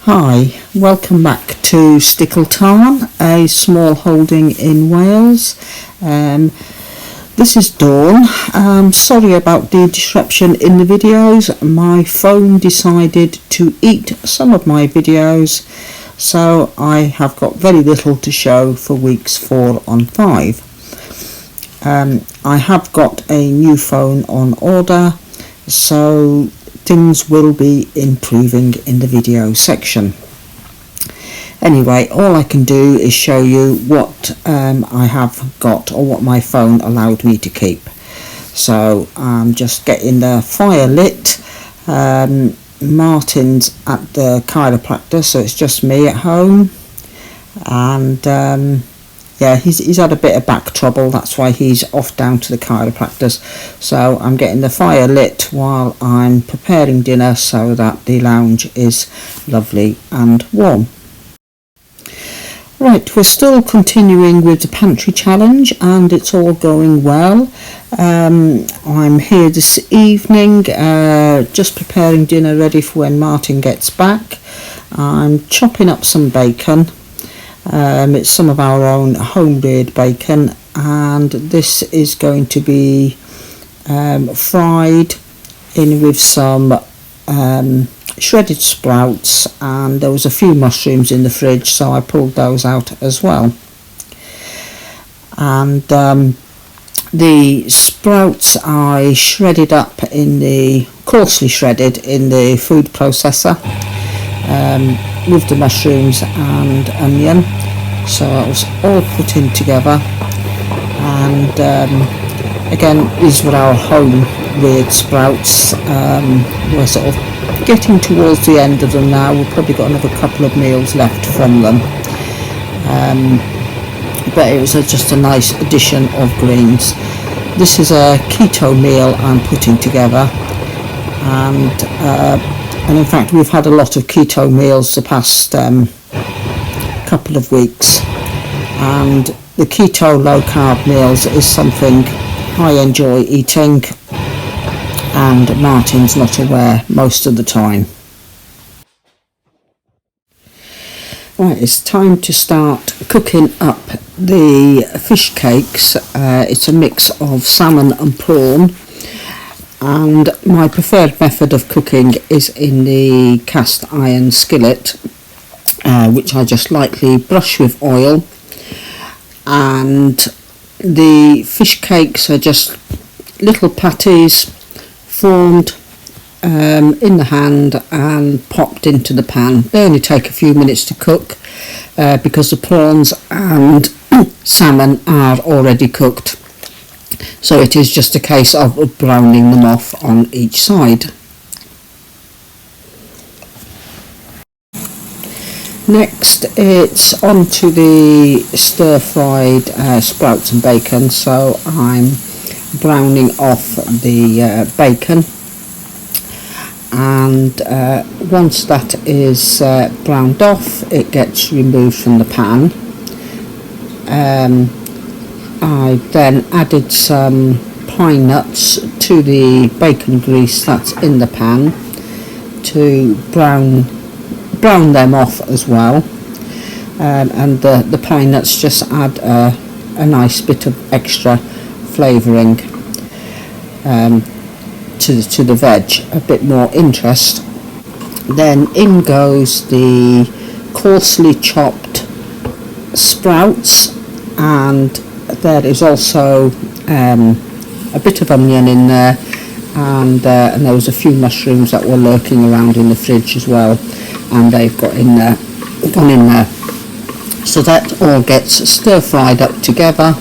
Hi, welcome back to Stickletarn, a small holding in Wales. This is Dawn. Sorry about the disruption in the videos. My phone decided to eat some of my videos, so I have got very little to show for weeks 4 and 5. I have got a new phone on order, so things will be improving in the video section. Anyway, all I can do is show you what I have got, or what my phone allowed me to keep. So I'm just getting the fire lit. Martin's at the chiropractor, so it's just me at home, and yeah, he's had a bit of back trouble, that's why he's off down to the chiropractor's. So I'm getting the fire lit while I'm preparing dinner so that the lounge is lovely and warm. Right, we're still continuing with the Pantry challenge and it's all going well. I'm here this evening just preparing dinner ready for when Martin gets back. I'm chopping up some bacon. It's some of our own home-brewed bacon, and this is going to be fried in with some shredded sprouts, and there was a few mushrooms in the fridge, so I pulled those out as well. And the sprouts I shredded up coarsely shredded in the food processor, with the mushrooms and onion, so it was all put in together. And again, these were our home weird sprouts. We're sort of getting towards the end of them now. We've probably got another couple of meals left from them, but it was just a nice addition of greens. This is a keto meal I'm putting together, and in fact we've had a lot of keto meals the past couple of weeks, and the keto low carb meals is something I enjoy eating, and Martin's not aware most of the time. Right, it's time to start cooking up the fish cakes. It's a mix of salmon and prawn, and my preferred method of cooking is in the cast iron skillet, which I just lightly brush with oil. And the fish cakes are just little patties formed in the hand and popped into the pan. They only take a few minutes to cook because the prawns and salmon are already cooked. So it is just a case of browning them off on each side. Next, it's on to the stir-fried sprouts and bacon. So I'm browning off the bacon, and once that is browned off, it gets removed from the pan. I then added some pine nuts to the bacon grease that's in the pan to brown them off as well, and the pine nuts just add a nice bit of extra flavouring to the veg, a bit more interest. Then in goes the coarsely chopped sprouts, and there is also a bit of onion in there, and there was a few mushrooms that were lurking around in the fridge as well, and they've gone in there. So that all gets stir fried up together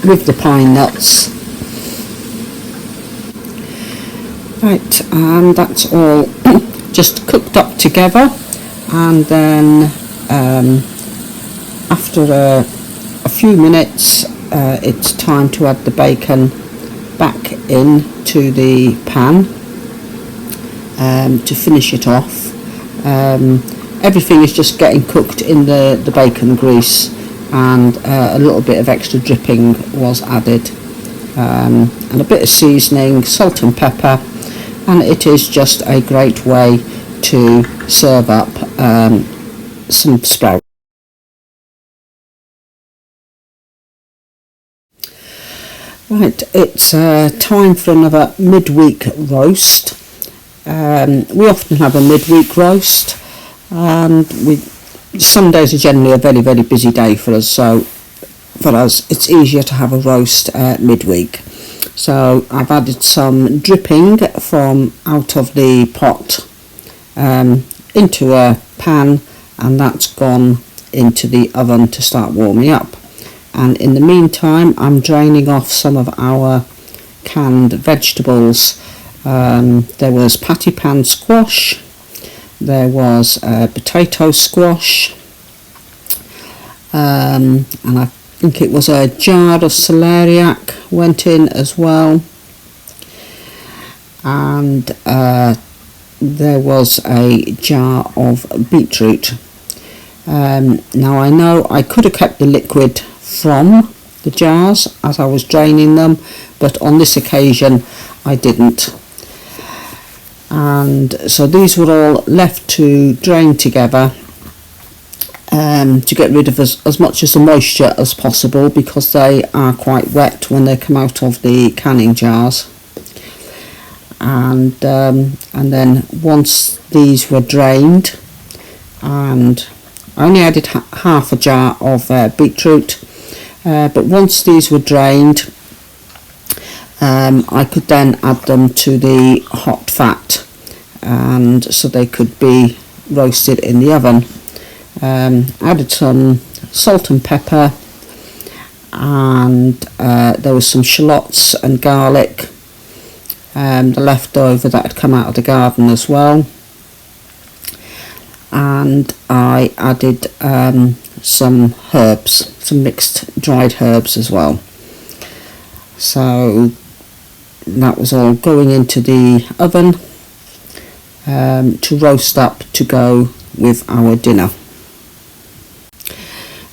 with the pine nuts. Right, and that's all just cooked up together, and then after a few minutes it's time to add the bacon back into the pan to finish it off. Everything is just getting cooked in the bacon grease, and a little bit of extra dripping was added, and a bit of seasoning, salt and pepper, and it is just a great way to serve up some sprouts. Right, it's time for another midweek roast. We often have a midweek roast, and Sundays are generally a very, very busy day for us, so for us it's easier to have a roast midweek. So I've added some dripping from out of the pot into a pan, and that's gone into the oven to start warming up. And in the meantime, I'm draining off some of our canned vegetables. There was patty pan squash, there was potato squash, and I think it was a jar of celeriac went in as well, and there was a jar of beetroot. Now I know I could have kept the liquid from the jars as I was draining them, but on this occasion I didn't. And so these were all left to drain together to get rid of as much of the moisture as possible, because they are quite wet when they come out of the canning jars. And then once these were drained, and I only added half a jar of beetroot, but once these were drained, I could then add them to the hot fat, and so they could be roasted in the oven. Added some salt and pepper, and there was some shallots and garlic, the leftover that had come out of the garden as well, and I added some herbs, some mixed dried herbs as well. So that was all going into the oven to roast up to go with our dinner.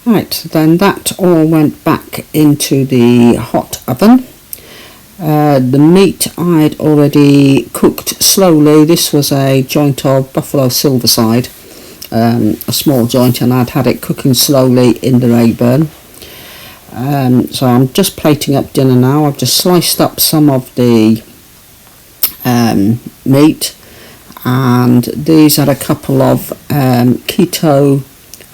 Right, then that all went back into the hot oven. The meat I'd already cooked slowly. This was a joint of buffalo silverside, a small joint, and I'd had it cooking slowly in the Rayburn. So I'm just plating up dinner now. I've just sliced up some of the meat, and these are a couple of keto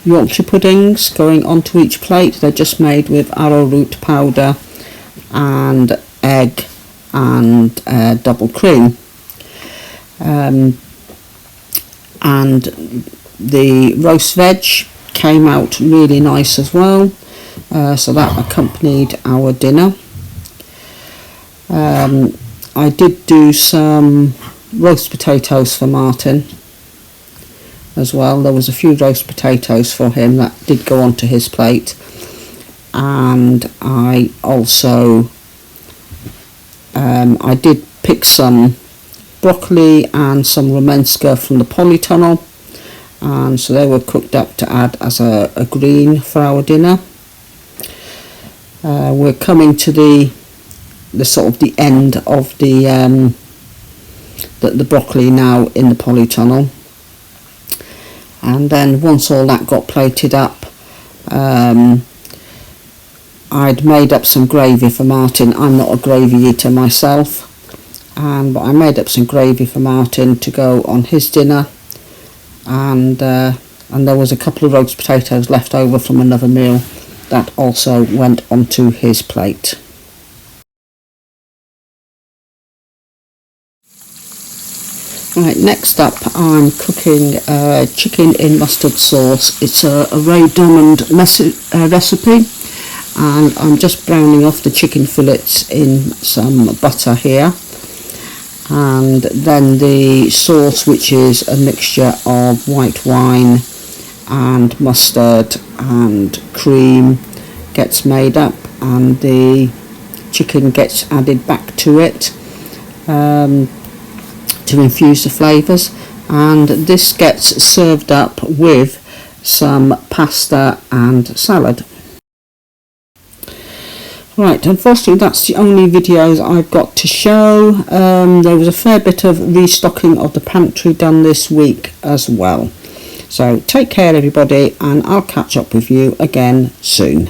Yorkshire puddings going onto each plate. They're just made with arrowroot powder and egg and double cream, and the roast veg came out really nice as well, so that accompanied our dinner. I did do some roast potatoes for Martin as well. There was a few roast potatoes for him that did go onto his plate, and I also I did pick some broccoli and some romenska from the polytunnel, and so they were cooked up to add as a green for our dinner. We're coming to the sort of the end of the broccoli now in the polytunnel, and then once all that got plated up, I'd made up some gravy for Martin. I'm not a gravy eater myself, but I made up some gravy for Martin to go on his dinner, and there was a couple of roast potatoes left over from another meal that also went onto his plate. Right, next up I'm cooking chicken in mustard sauce. It's a Ray Drummond recipe, and I'm just browning off the chicken fillets in some butter here, and then the sauce, which is a mixture of white wine and mustard and cream, gets made up, and the chicken gets added back to it to infuse the flavours, and this gets served up with some pasta and salad. Right, unfortunately that's the only videos I've got to show. There was a fair bit of restocking of the pantry done this week as well. So take care everybody, and I'll catch up with you again soon.